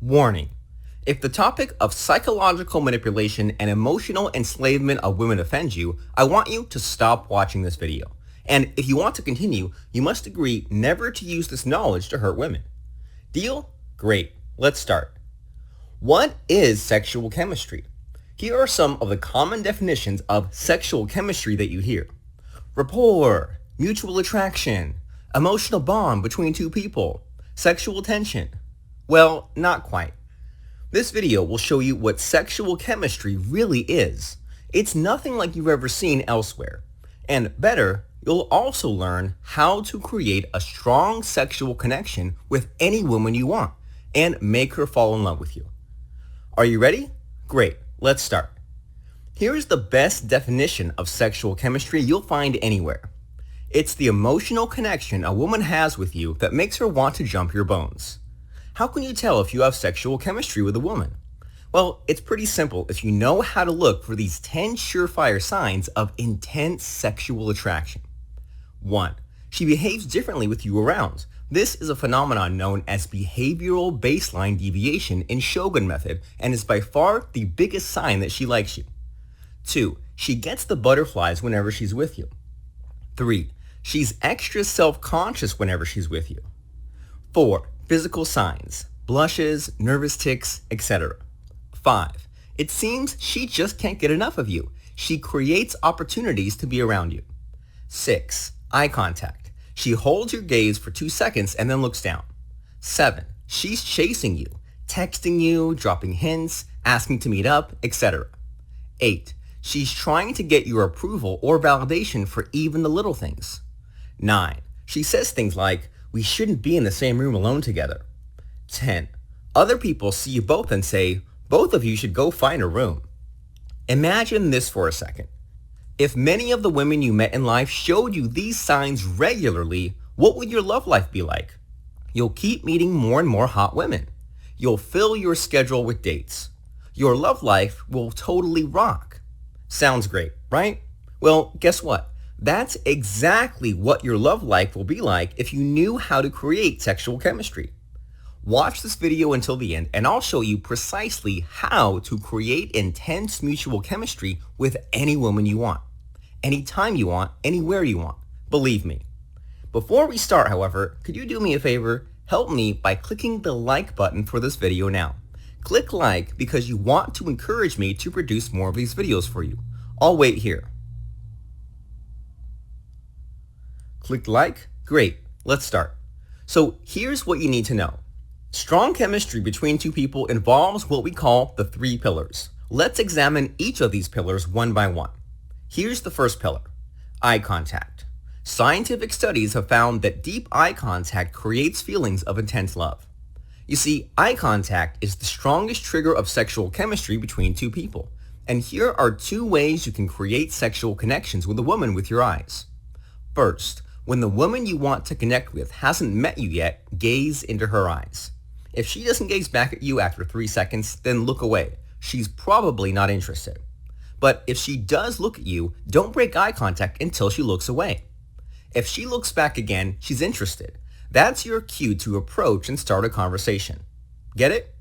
Warning. If the topic of psychological manipulation and emotional enslavement of women offends you, I want you to stop watching this video. And if you want to continue, you must agree never to use this knowledge to hurt women. Deal? Great. Let's start. What is sexual chemistry? Here are some of the common definitions of sexual chemistry that you hear. Rapport, mutual attraction, emotional bond between two people, sexual tension. Well, not quite. This video will show you what sexual chemistry really is. It's nothing like you've ever seen elsewhere. And better, you'll also learn how to create a strong sexual connection with any woman you want and make her fall in love with you. Are you ready? Great, let's start. Here's the best definition of sexual chemistry you'll find anywhere. It's the emotional connection a woman has with you that makes her want to jump your bones. How can you tell if you have sexual chemistry with a woman? Well, it's pretty simple if you know how to look for these 10 surefire signs of intense sexual attraction. 1. She behaves differently with you around. This is a phenomenon known as behavioral baseline deviation in Shogun method and is by far the biggest sign that she likes you. 2. She gets the butterflies whenever she's with you. 3. She's extra self-conscious whenever she's with you. 4. Physical signs, blushes, nervous tics, etc. 5. It seems she just can't get enough of you. She creates opportunities to be around you. 6. Eye contact. She holds your gaze for 2 seconds and then looks down. 7. She's chasing you, texting you, dropping hints, asking to meet up, etc. 8. She's trying to get your approval or validation for even the little things. 9. She says things like, "We shouldn't be in the same room alone together." 10. Other people see you both and say, "Both of you should go find a room." Imagine this for a second. If many of the women you met in life showed you these signs regularly, what would your love life be like? You'll keep meeting more and more hot women. You'll fill your schedule with dates. Your love life will totally rock. Sounds great, right? Well, guess what? That's exactly what your love life will be like if you knew how to create sexual chemistry. Watch this video until the end and I'll show you precisely how to create intense mutual chemistry with any woman you want. Anytime you want, anywhere you want. Believe me. Before we start, however, could you do me a favor? Help me by clicking the like button for this video now. Click like because you want to encourage me to produce more of these videos for you. I'll wait here. Click like? Great, let's start. So here's what you need to know. Strong chemistry between two people involves what we call the 3 pillars. Let's examine each of these pillars one by one. Here's the first pillar, eye contact. Scientific studies have found that deep eye contact creates feelings of intense love. You see, eye contact is the strongest trigger of sexual chemistry between two people. And here are 2 ways you can create sexual connections with a woman with your eyes. First, when the woman you want to connect with hasn't met you yet, gaze into her eyes. If she doesn't gaze back at you after 3 seconds, then look away. She's probably not interested. But if she does look at you, don't break eye contact until she looks away. If she looks back again, she's interested. That's your cue to approach and start a conversation. Get it?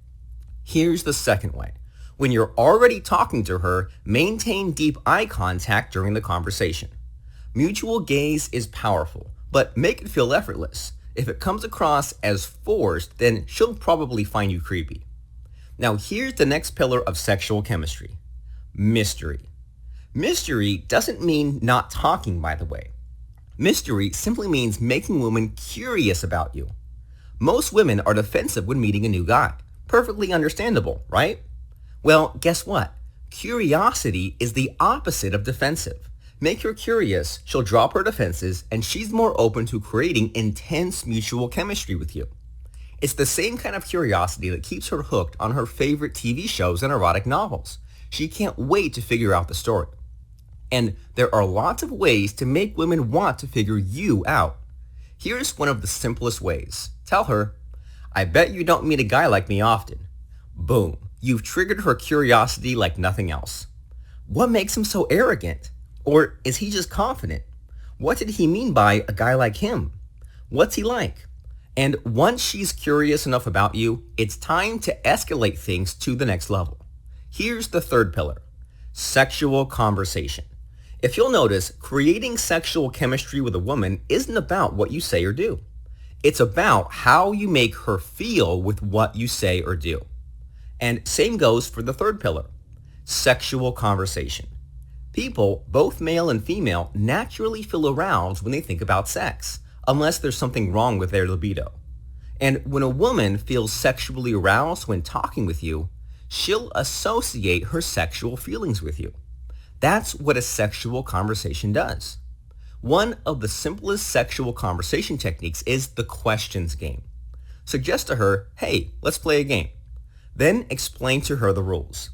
Here's the second way. When you're already talking to her, maintain deep eye contact during the conversation. Mutual gaze is powerful, but make it feel effortless. If it comes across as forced, then she'll probably find you creepy. Now here's the next pillar of sexual chemistry. Mystery. Mystery doesn't mean not talking, by the way. Mystery simply means making women curious about you. Most women are defensive when meeting a new guy. Perfectly understandable, right? Well, guess what? Curiosity is the opposite of defensive. Make her curious, she'll drop her defenses, and she's more open to creating intense mutual chemistry with you. It's the same kind of curiosity that keeps her hooked on her favorite TV shows and erotic novels. She can't wait to figure out the story. And there are lots of ways to make women want to figure you out. Here's one of the simplest ways. Tell her, "I bet you don't meet a guy like me often." Boom, you've triggered her curiosity like nothing else. What makes him so arrogant? Or is he just confident? What did he mean by a guy like him? What's he like? And once she's curious enough about you, it's time to escalate things to the next level. Here's the third pillar: sexual conversation. If you'll notice, creating sexual chemistry with a woman isn't about what you say or do. It's about how you make her feel with what you say or do. And same goes for the third pillar: sexual conversation. People, both male and female, naturally feel aroused when they think about sex, unless there's something wrong with their libido. And when a woman feels sexually aroused when talking with you, she'll associate her sexual feelings with you. That's what a sexual conversation does. One of the simplest sexual conversation techniques is the questions game. Suggest to her, hey, let's play a game. Then explain to her the rules.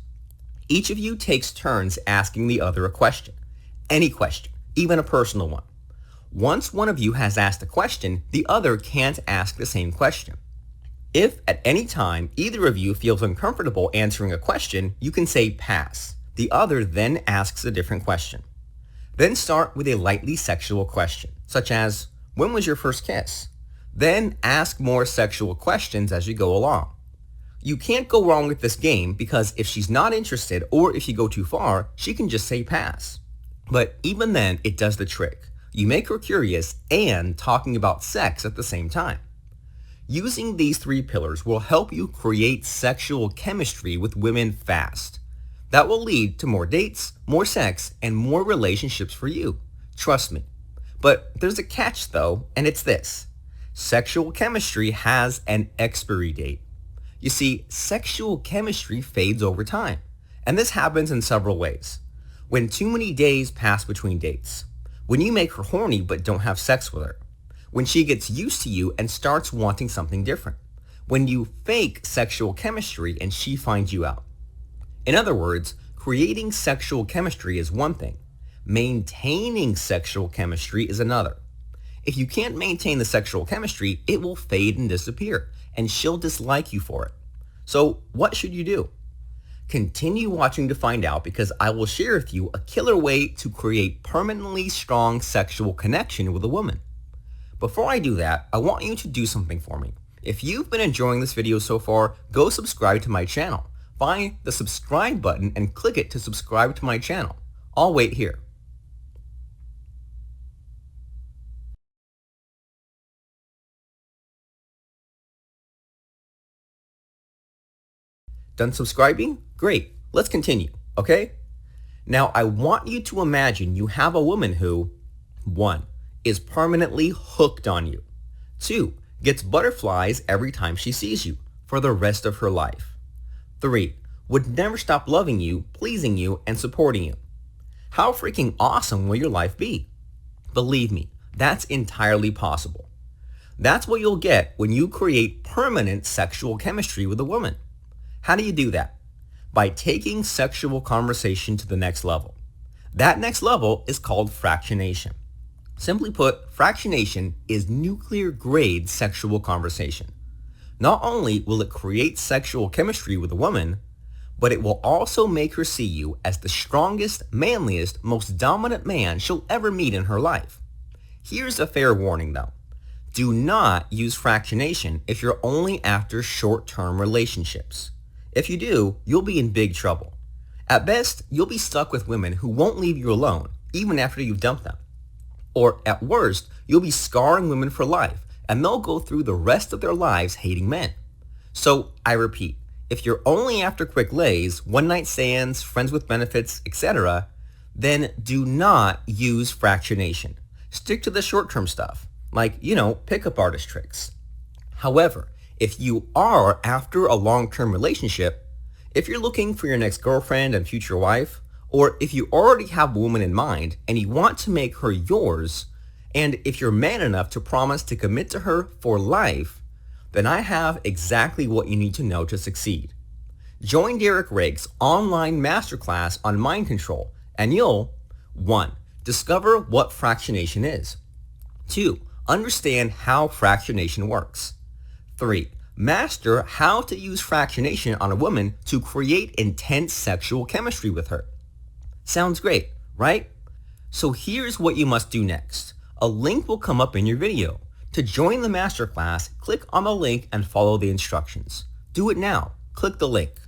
Each of you takes turns asking the other a question. Any question, even a personal one. Once one of you has asked a question, the other can't ask the same question. If at any time either of you feels uncomfortable answering a question, you can say pass. The other then asks a different question. Then start with a lightly sexual question, such as, when was your first kiss? Then ask more sexual questions as you go along. You can't go wrong with this game because if she's not interested or if you go too far, she can just say pass. But even then, it does the trick. You make her curious and talking about sex at the same time. Using these three pillars will help you create sexual chemistry with women fast. That will lead to more dates, more sex, and more relationships for you. Trust me. But there's a catch though, and it's this: sexual chemistry has an expiry date. You see, sexual chemistry fades over time, and this happens in several ways. When too many days pass between dates, when you make her horny but don't have sex with her, when she gets used to you and starts wanting something different, when you fake sexual chemistry and she finds you out. In other words, creating sexual chemistry is one thing. Maintaining sexual chemistry is another. If you can't maintain the sexual chemistry, it will fade and disappear, and she'll dislike you for it. So what should you do? Continue watching to find out, because I will share with you a killer way to create permanently strong sexual connection with a woman. Before I do that, I want you to do something for me. If you've been enjoying this video so far, go subscribe to my channel. Find the subscribe button and click it to subscribe to my channel. I'll wait here. Done subscribing? Great. Let's continue, okay? Now, I want you to imagine you have a woman who, 1, is permanently hooked on you. 2, gets butterflies every time she sees you for the rest of her life. 3, would never stop loving you, pleasing you, and supporting you. How freaking awesome will your life be? Believe me, that's entirely possible. That's what you'll get when you create permanent sexual chemistry with a woman. How do you do that? By taking sexual conversation to the next level. That next level is called fractionation. Simply put, fractionation is nuclear-grade sexual conversation. Not only will it create sexual chemistry with a woman, but it will also make her see you as the strongest, manliest, most dominant man she'll ever meet in her life. Here's a fair warning though. Do not use fractionation if you're only after short-term relationships. If you do, you'll be in big trouble. At best, you'll be stuck with women who won't leave you alone, even after you've dumped them. Or at worst, you'll be scarring women for life, and they'll go through the rest of their lives hating men. So, I repeat, if you're only after quick lays, one-night stands, friends with benefits, etc., then do not use fractionation. Stick to the short-term stuff, like, pickup artist tricks. However, if you are after a long-term relationship, if you're looking for your next girlfriend and future wife, or if you already have a woman in mind and you want to make her yours, and if you're man enough to promise to commit to her for life, then I have exactly what you need to know to succeed. Join Derek Rake's online masterclass on mind control, and you'll 1. Discover what fractionation is. 2. Understand how fractionation works. 3. Master how to use fractionation on a woman to create intense sexual chemistry with her. Sounds great, right? So here's what you must do next. A link will come up in your video. To join the masterclass, click on the link and follow the instructions. Do it now. Click the link.